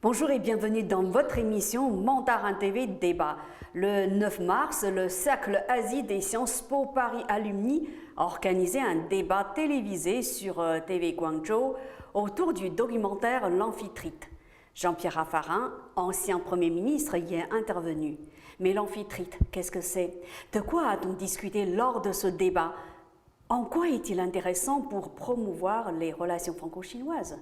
Bonjour et bienvenue dans votre émission Mandarin TV Débat. Le 9 mars, le Cercle Asie des Sciences Po Paris Alumni a organisé un débat télévisé sur TV Guangzhou autour du documentaire L'Amphitrite. Jean-Pierre Raffarin, ancien Premier ministre, y est intervenu. Mais l'Amphitrite, qu'est-ce que c'est? De quoi a-t-on discuté lors de ce débat? En quoi est-il intéressant pour promouvoir les relations franco-chinoises?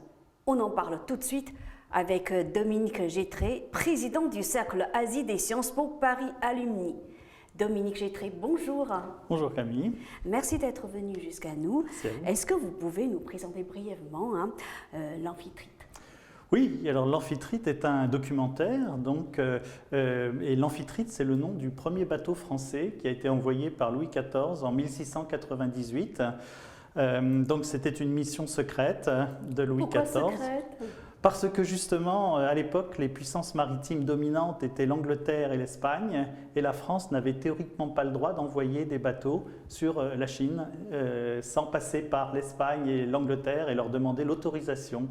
On en parle tout de suite avec Dominique Gétré, président du Cercle Asie des Sciences Po Paris Alumni. Dominique Gétré, bonjour. Bonjour Camille. Merci d'être venu jusqu'à nous. Est-ce que vous pouvez nous présenter brièvement l'Amphitrite? Oui, alors l'Amphitrite est un documentaire, et l'Amphitrite c'est le nom du premier bateau français qui a été envoyé par Louis XIV en 1698. Donc c'était une mission secrète de Louis XIV. Pourquoi secrète ? Parce que justement, à l'époque, les puissances maritimes dominantes étaient l'Angleterre et l'Espagne, et la France n'avait théoriquement pas le droit d'envoyer des bateaux sur la Chine sans passer par l'Espagne et l'Angleterre et leur demander l'autorisation.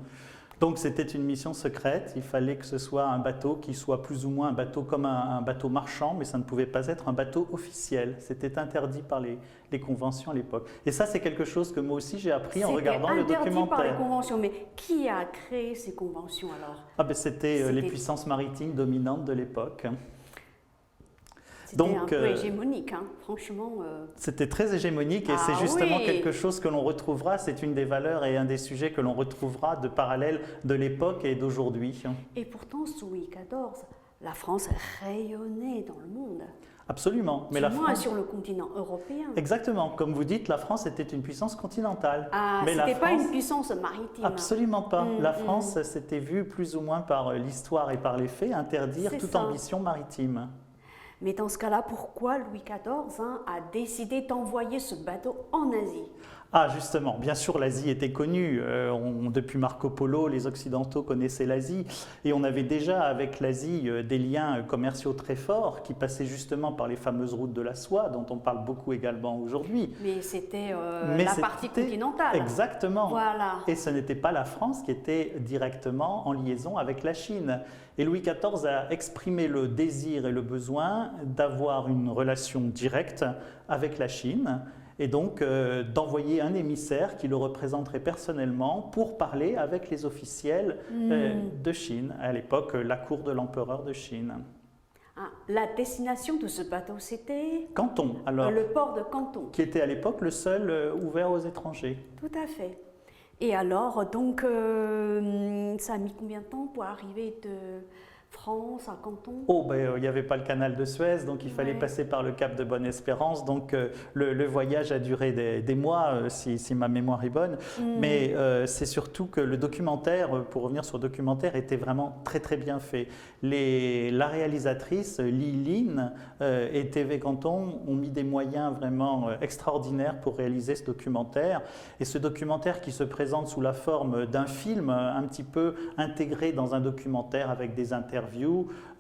Donc c'était une mission secrète, il fallait que ce soit un bateau qui soit plus ou moins un bateau comme un bateau marchand, mais ça ne pouvait pas être un bateau officiel. C'était interdit par les conventions à l'époque. Et ça, c'est quelque chose que moi aussi j'ai appris en regardant le documentaire. Interdit par les conventions, mais qui a créé ces conventions alors? C'était les puissances maritimes dominantes de l'époque. C'était un peu hégémonique, franchement. C'était très hégémonique et c'est justement quelque chose que l'on retrouvera, c'est une des valeurs et un des sujets que l'on retrouvera de parallèle de l'époque et d'aujourd'hui. Et pourtant, sous Louis XIV, la France rayonnait dans le monde. Absolument. Mais moins sur le continent européen. Exactement. Comme vous dites, la France était une puissance continentale. Mais ce n'était pas une puissance maritime. Absolument pas. La France s'était vue plus ou moins par l'histoire et par les faits interdire toute ambition maritime. Mais dans ce cas-là, pourquoi Louis XIV a décidé d'envoyer ce bateau en Asie? Justement, bien sûr, l'Asie était connue. Depuis Marco Polo, les Occidentaux connaissaient l'Asie. Et on avait déjà avec l'Asie des liens commerciaux très forts qui passaient justement par les fameuses routes de la soie, dont on parle beaucoup également aujourd'hui. Mais c'était la partie continentale. Exactement. Voilà. Et ce n'était pas la France qui était directement en liaison avec la Chine. Et Louis XIV a exprimé le désir et le besoin d'avoir une relation directe avec la Chine et donc d'envoyer un émissaire qui le représenterait personnellement pour parler avec les officiels de Chine, à l'époque la cour de l'empereur de Chine. La destination de ce bateau, c'était Canton, alors, le port de Canton. Qui était à l'époque le seul ouvert aux étrangers. Tout à fait. Et alors, donc, ça a mis combien de temps pour arriver de France à Canton? Il n'y avait pas le canal de Suez, donc il fallait passer par le cap de Bonne-Espérance. Donc le voyage a duré des mois, si ma mémoire est bonne. Mais c'est surtout que le documentaire, pour revenir sur le documentaire, était vraiment très très bien fait. La réalisatrice, Li Lin et TV Canton ont mis des moyens vraiment extraordinaires pour réaliser ce documentaire. Et ce documentaire qui se présente sous la forme d'un film un petit peu intégré dans un documentaire avec des interviews,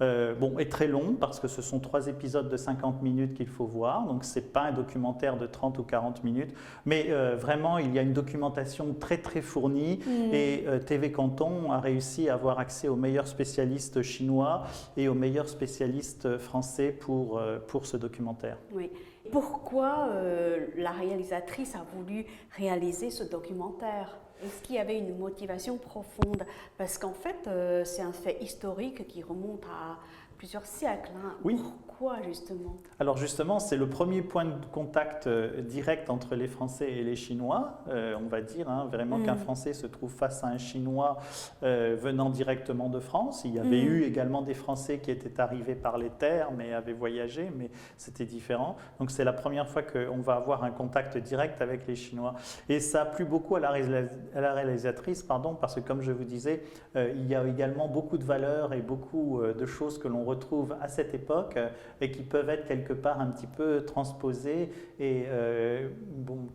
est très long parce que ce sont 3 épisodes de 50 minutes qu'il faut voir, donc ce n'est pas un documentaire de 30 ou 40 minutes, mais vraiment il y a une documentation très très fournie et TV Canton a réussi à avoir accès aux meilleurs spécialistes chinois et aux meilleurs spécialistes français pour ce documentaire. Oui. Pourquoi la réalisatrice a voulu réaliser ce documentaire? Est-ce qu'il y avait une motivation profonde? Parce qu'en fait, c'est un fait historique qui remonte à plusieurs siècles. Oui. Pourquoi justement? Alors justement, c'est le premier point de contact direct entre les Français et les Chinois, on va dire, vraiment qu'un Français se trouve face à un Chinois venant directement de France. Il y avait eu également des Français qui étaient arrivés par les terres, mais avaient voyagé, mais c'était différent. Donc c'est la première fois qu'on va avoir un contact direct avec les Chinois. Et ça a plu beaucoup à la réalisatrice, parce que comme je vous disais, il y a également beaucoup de valeurs et beaucoup de choses que l'on retrouve à cette époque et qui peuvent être quelque part un petit peu transposées et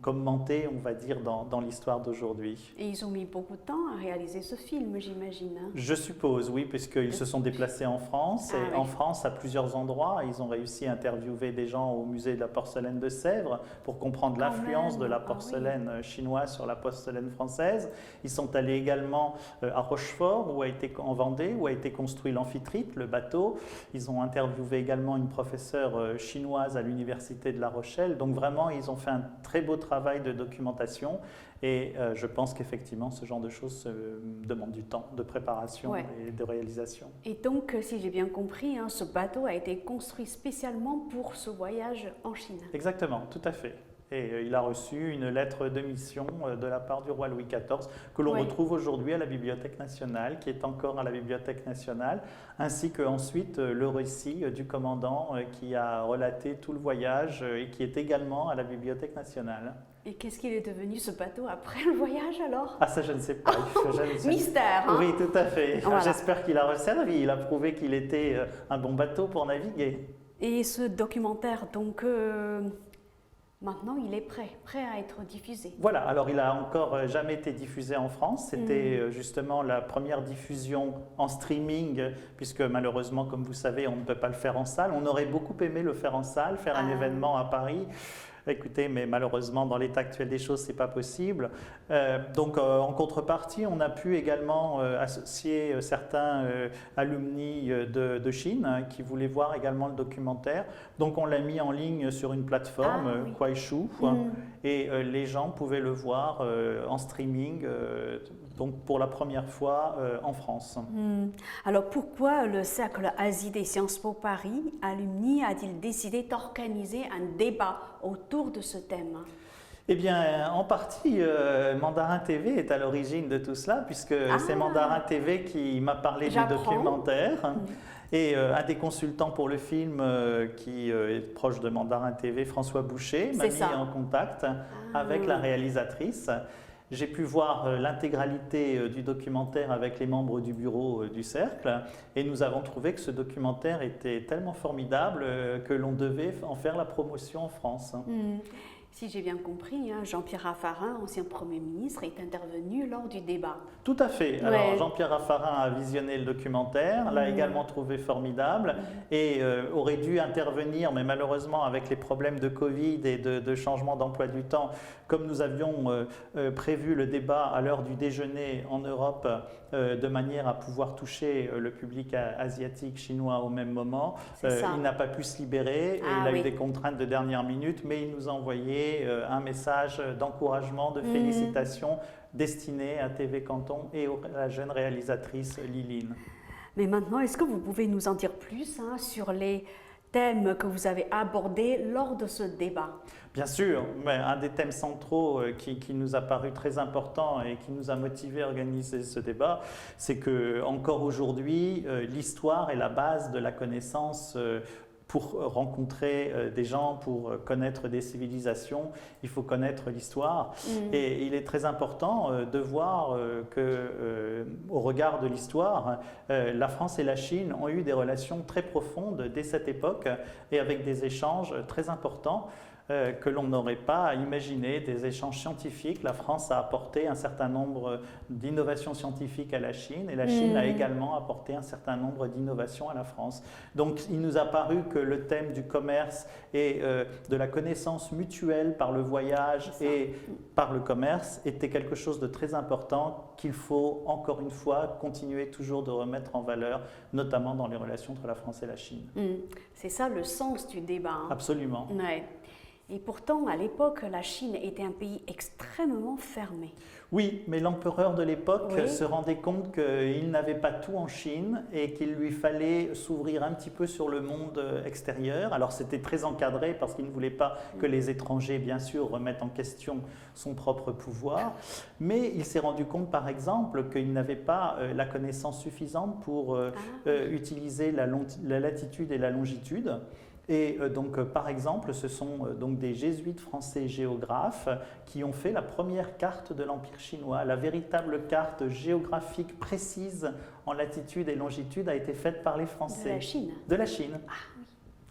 commentées, on va dire, dans l'histoire d'aujourd'hui. Et ils ont mis beaucoup de temps à réaliser ce film, j'imagine. Hein. Je suppose, oui, puisqu'ils se sont déplacés en France, et en France, à plusieurs endroits, ils ont réussi à interviewer des gens au musée de la porcelaine de Sèvres pour comprendre l'influence de la porcelaine chinoise sur la porcelaine française. Ils sont allés également à Rochefort, en Vendée, où a été construit l'Amphitrite, le bateau. Ils ont interviewé également une professeure chinoise à l'université de La Rochelle. Donc vraiment, ils ont fait un très beau travail de documentation. Et je pense qu'effectivement, ce genre de choses demande du temps de préparation et de réalisation. Et donc, si j'ai bien compris, hein, ce bateau a été construit spécialement pour ce voyage en Chine. Exactement, tout à fait. Et il a reçu une lettre de mission de la part du roi Louis XIV que l'on retrouve aujourd'hui à la Bibliothèque nationale, qui est encore à la Bibliothèque nationale, ainsi qu'ensuite le récit du commandant qui a relaté tout le voyage et qui est également à la Bibliothèque nationale. Et qu'est-ce qu'il est devenu ce bateau après le voyage alors? Ah ça je ne sais pas. Mystère hein. Oui tout à fait. Voilà. J'espère qu'il a resservi, il a prouvé qu'il était un bon bateau pour naviguer. Et ce documentaire donc... Maintenant, il est prêt à être diffusé. Voilà, alors il n'a encore jamais été diffusé en France. C'était justement la première diffusion en streaming, puisque malheureusement, comme vous savez, on ne peut pas le faire en salle. On aurait beaucoup aimé le faire en salle, faire un événement à Paris. Écoutez, mais malheureusement, dans l'état actuel des choses, ce n'est pas possible. Donc, en contrepartie, on a pu également associer certains alumni de Chine qui voulaient voir également le documentaire. Donc, on l'a mis en ligne sur une plateforme, Kuaishou, et les gens pouvaient le voir en streaming, donc pour la première fois en France. Alors, pourquoi le Cercle Asie des Sciences Po Paris, alumni, a-t-il décidé d'organiser un débat autour de ce thème? Eh bien, en partie, Mandarin TV est à l'origine de tout cela, puisque c'est Mandarin TV qui m'a parlé du documentaire. Et un des consultants pour le film qui est proche de Mandarin TV, François Boucher, m'a mis en contact avec la réalisatrice. J'ai pu voir l'intégralité du documentaire avec les membres du bureau du Cercle et nous avons trouvé que ce documentaire était tellement formidable que l'on devait en faire la promotion en France. Si j'ai bien compris, hein, Jean-Pierre Raffarin, ancien Premier ministre, est intervenu lors du débat. Tout à fait. Alors Jean-Pierre Raffarin a visionné le documentaire, l'a également trouvé formidable et aurait dû intervenir, mais malheureusement avec les problèmes de Covid et de changement d'emploi du temps, comme nous avions prévu le débat à l'heure du déjeuner en Europe, de manière à pouvoir toucher le public asiatique, chinois au même moment. Il n'a pas pu se libérer et il a eu des contraintes de dernière minute, mais il nous a envoyé un message d'encouragement, de félicitations destiné à TV Canton et à la jeune réalisatrice Liline. Mais maintenant, est-ce que vous pouvez nous en dire plus sur les thèmes que vous avez abordés lors de ce débat? Bien sûr, mais un des thèmes centraux qui nous a paru très important et qui nous a motivé à organiser ce débat, c'est que encore aujourd'hui, l'histoire est la base de la connaissance. Pour rencontrer des gens, pour connaître des civilisations, il faut connaître l'histoire. Et il est très important de voir qu'au regard de l'histoire, la France et la Chine ont eu des relations très profondes dès cette époque et avec des échanges très importants que l'on n'aurait pas imaginé, des échanges scientifiques. La France a apporté un certain nombre d'innovations scientifiques à la Chine et la Chine a également apporté un certain nombre d'innovations à la France. Donc il nous a paru que le thème du commerce et de la connaissance mutuelle par le voyage et par le commerce était quelque chose de très important qu'il faut encore une fois continuer toujours de remettre en valeur, notamment dans les relations entre la France et la Chine. C'est ça le sens du débat. Hein. Absolument. Ouais. Et pourtant, à l'époque, la Chine était un pays extrêmement fermé. Oui, mais l'empereur de l'époque se rendait compte qu'il n'avait pas tout en Chine et qu'il lui fallait s'ouvrir un petit peu sur le monde extérieur. Alors c'était très encadré parce qu'il ne voulait pas que les étrangers, bien sûr, remettent en question son propre pouvoir. Mais il s'est rendu compte, par exemple, qu'il n'avait pas la connaissance suffisante pour utiliser la latitude et la longitude. Et donc, par exemple, ce sont donc des jésuites français géographes qui ont fait la première carte de l'Empire chinois. La véritable carte géographique précise en latitude et longitude a été faite par les Français. De la Chine. De la Chine. Ah,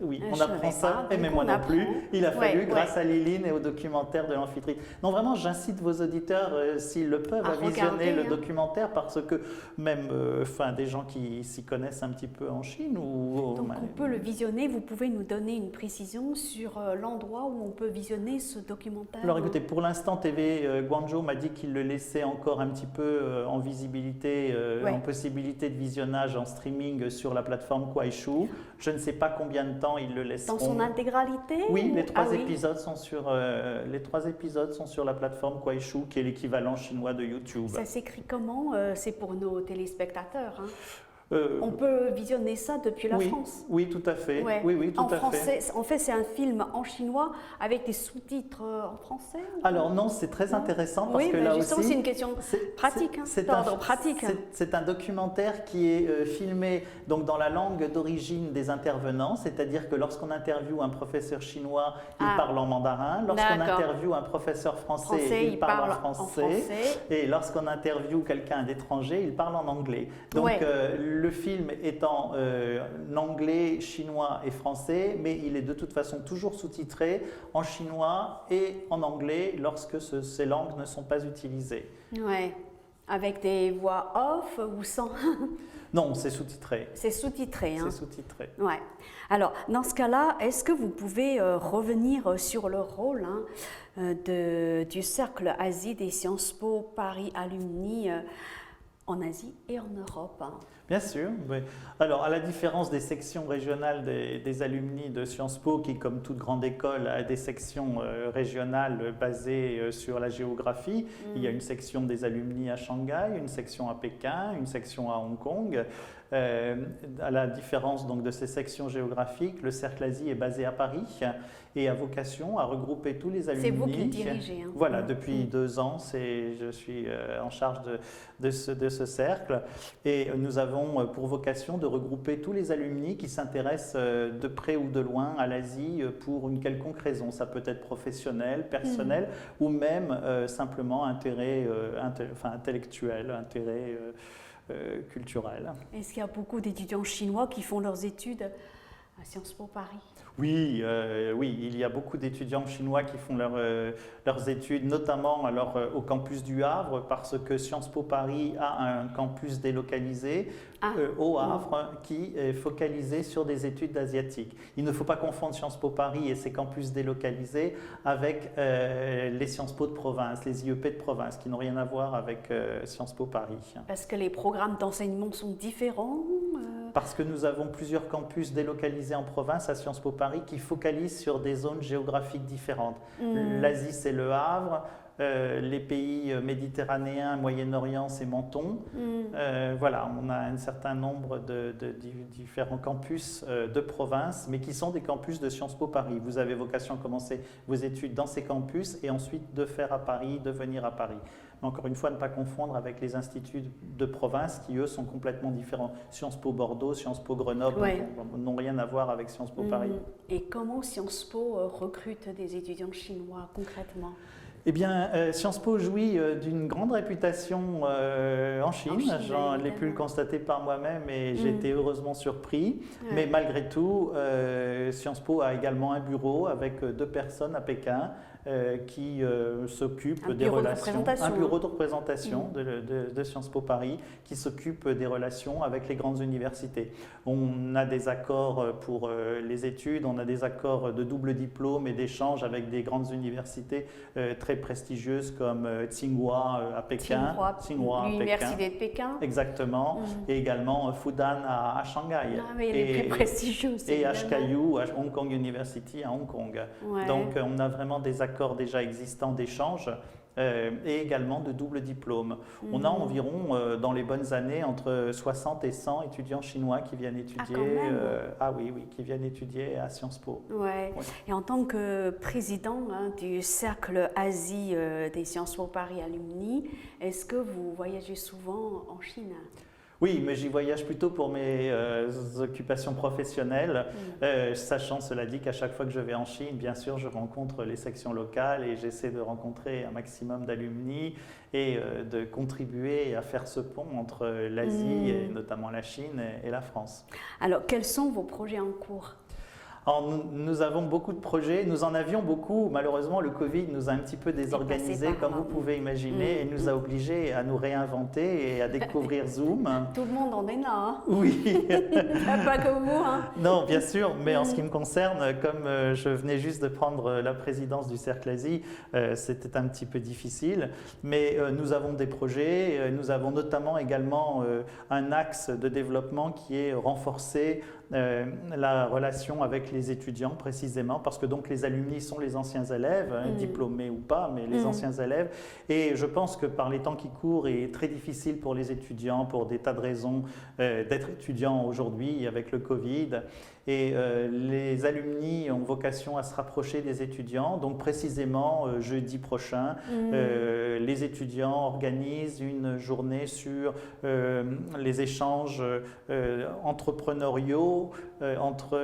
oui, je on apprend ça, pas, et même moi on non apprend. plus. Il a fallu, Ouais, grâce à Liline et au documentaire de l'Amphitrite. Non, vraiment, j'incite vos auditeurs, s'ils le peuvent, À à visionner regarder, le hein. documentaire, parce que même des gens qui s'y connaissent un petit peu en Chine, Donc on peut le visionner. Vous pouvez nous donner une précision sur l'endroit où on peut visionner ce documentaire? Alors écoutez, pour l'instant, TV Guangzhou m'a dit qu'il le laissait encore un petit peu en visibilité, Ouais. en possibilité de visionnage en streaming sur la plateforme Kuaishou. Je ne sais pas combien de temps ils le laisseront. Dans son intégralité? Oui, ou- les trois Ah oui. épisodes sont sur la plateforme Kuaishou, qui est l'équivalent chinois de YouTube. Ça s'écrit comment? C'est pour nos téléspectateurs, hein. Euh, On peut visionner ça depuis la oui, France? oui, tout à fait. Ouais. Oui, oui, tout En à fait. français, en fait, c'est un film en chinois avec des sous-titres en français? ou- Alors non, c'est très Non. intéressant parce Oui, que mais là justement, aussi, c'est une question pratique, hein, d'ordre pratique. C'est un documentaire qui est filmé donc dans la langue d'origine des intervenants, c'est-à-dire que lorsqu'on interviewe un professeur chinois, il Ah. parle en mandarin. Lorsqu'on D'accord. interviewe un professeur français, Français, il parle en français. Et lorsqu'on interviewe quelqu'un d'étranger, il parle en anglais. Donc Ouais. le film est en anglais, chinois et français, mais il est de toute façon toujours sous-titré en chinois et en anglais lorsque ces langues ne sont pas utilisées. Ouais. Avec des voix off ou sans? Non, c'est sous-titré. C'est sous-titré, hein. C'est sous-titré. Ouais. Alors, dans ce cas-là, est-ce que vous pouvez revenir sur le rôle du Cercle Asie des Sciences Po Paris Alumni en Asie et en Europe? Bien sûr. Oui. Alors, à la différence des sections régionales des alumni de Sciences Po, qui, comme toute grande école, a des sections régionales basées sur la géographie, il y a une section des alumni à Shanghai, une section à Pékin, une section à Hong Kong. À la différence donc de ces sections géographiques, le Cercle Asie est basé à Paris et a vocation à regrouper tous les alumni. C'est vous qui le dirigez, hein. Voilà, depuis 2 ans, je suis en charge de ce cercle et nous avons pour vocation de regrouper tous les alumni qui s'intéressent de près ou de loin à l'Asie pour une quelconque raison. Ça peut être professionnel, personnel ou même simplement intérêt intellectuel, intérêt culturel. Est-ce qu'il y a beaucoup d'étudiants chinois qui font leurs études à Sciences Po Paris? Oui, oui, il y a beaucoup d'étudiants chinois qui font leurs études, notamment alors, au campus du Havre, parce que Sciences Po Paris a un campus délocalisé au Havre qui est focalisé sur des études asiatiques. Il ne faut pas confondre Sciences Po Paris et ses campus délocalisés avec les Sciences Po de province, les IEP de province, qui n'ont rien à voir avec Sciences Po Paris. Parce que les programmes d'enseignement sont différents? Parce que nous avons plusieurs campus délocalisés en province à Sciences Po Paris qui focalisent sur des zones géographiques différentes. L'Asie, c'est le Havre. Les pays méditerranéens, Moyen-Orient, c'est Menton. Voilà, on a un certain nombre de différents campus de province, mais qui sont des campus de Sciences Po Paris. Vous avez vocation à commencer vos études dans ces campus et ensuite de faire à Paris, de venir à Paris. Mais encore une fois, ne pas confondre avec les instituts de province qui, eux, sont complètement différents. Sciences Po Bordeaux, Sciences Po Grenoble n'ont rien à voir avec Sciences Po Paris. Et comment Sciences Po recrute des étudiants chinois concrètement? Eh bien, Sciences Po jouit d'une grande réputation en Chine. J'en ai pu le constater par moi-même et j'ai été heureusement surpris. Ouais. Mais malgré tout, Sciences Po a également un bureau avec 2 personnes à Pékin qui s'occupe des relations, un bureau de représentation de Sciences Po Paris qui s'occupe des relations avec les grandes universités. On a des accords pour les études, on a des accords de double diplôme et d'échange avec des grandes universités très prestigieuses comme Tsinghua à Pékin, l'université de Pékin. Exactement, et également Fudan à Shanghai. Ah, mais les plus prestigieux, et HKU, Hong Kong University à Hong Kong. Ouais. Donc on a vraiment des accords déjà existants d'échange et également de double diplôme. On a environ, dans les bonnes années, entre 60 et 100 étudiants chinois qui viennent étudier, qui viennent étudier à Sciences Po. Ouais. Ouais. Et en tant que président du Cercle Asie des Sciences Po Paris Alumni, est-ce que vous voyagez souvent en Chine? Oui, mais j'y voyage plutôt pour mes occupations professionnelles, sachant cela dit qu'à chaque fois que je vais en Chine, bien sûr, je rencontre les sections locales et j'essaie de rencontrer un maximum d'alumni et de contribuer à faire ce pont entre l'Asie, et notamment la Chine et la France. Alors, quels sont vos projets en cours? Alors, nous avons beaucoup de projets, nous en avions beaucoup. Malheureusement, le Covid nous a un petit peu désorganisés, comme vous pouvez imaginer, et nous a obligés à nous réinventer et à découvrir Zoom. Tout le monde en est là, hein? Oui. Pas que vous, hein? Non, bien sûr, mais en ce qui me concerne, comme je venais juste de prendre la présidence du Cercle Asie, c'était un petit peu difficile. Mais nous avons des projets, nous avons notamment également un axe de développement qui est renforcer la relation avec les étudiants précisément, parce que donc les alumni sont les anciens élèves, diplômés ou pas, mais les anciens élèves. Et je pense que par les temps qui courent, il est très difficile pour les étudiants, pour des tas de raisons, d'être étudiants aujourd'hui avec le Covid. Et les alumni ont vocation à se rapprocher des étudiants. Donc précisément, jeudi prochain, les étudiants organisent une journée sur les échanges entrepreneuriaux entre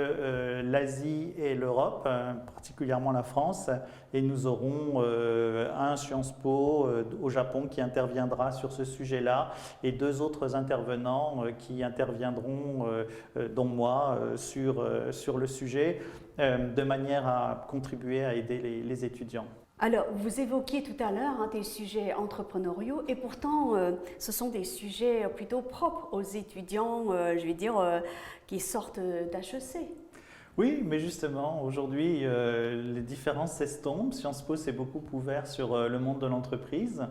l'Asie et l'Europe, particulièrement la France. Et nous aurons un Sciences Po au Japon qui interviendra sur ce sujet-là et deux autres intervenants qui interviendront, dont moi, sur le sujet, de manière à contribuer à aider les étudiants. Alors, vous évoquiez tout à l'heure des sujets entrepreneuriaux et pourtant, ce sont des sujets plutôt propres aux étudiants, je vais dire, qui sortent d'HEC. Oui, mais justement, aujourd'hui, les différences s'estompent. Sciences Po s'est beaucoup ouvert sur le monde de l'entreprise.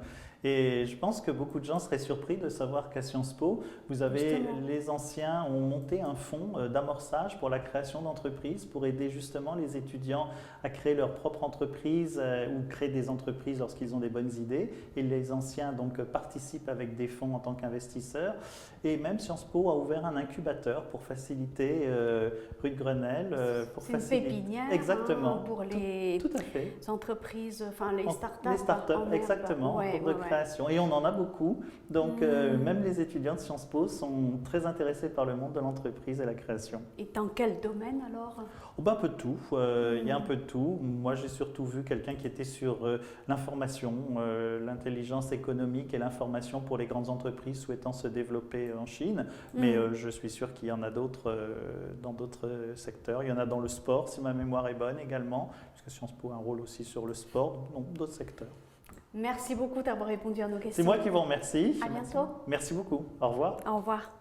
Et je pense que beaucoup de gens seraient surpris de savoir qu'à Sciences Po, vous avez les anciens ont monté un fonds d'amorçage pour la création d'entreprises, pour aider justement les étudiants à créer leur propre entreprise ou créer des entreprises lorsqu'ils ont des bonnes idées. Et les anciens donc participent avec des fonds en tant qu'investisseurs. Et même Sciences Po a ouvert un incubateur pour faciliter rue de Grenelle. C'est une pépinière pour les tout à fait. entreprises, enfin les startups. Les startups, exactement, de création. Et on en a beaucoup. Donc même les étudiants de Sciences Po sont très intéressés par le monde de l'entreprise et la création. Et dans quel domaine alors? Un peu de tout. Il y a un peu de tout. Moi, j'ai surtout vu quelqu'un qui était sur l'information, l'intelligence économique et l'information pour les grandes entreprises souhaitant se développer en Chine. Mais je suis sûr qu'il y en a d'autres dans d'autres secteurs. Il y en a dans le sport, si ma mémoire est bonne également, puisque Sciences Po a un rôle aussi sur le sport, dans d'autres secteurs. Merci beaucoup d'avoir répondu à nos questions. C'est moi qui vous remercie. À bientôt. Merci beaucoup. Au revoir. Au revoir.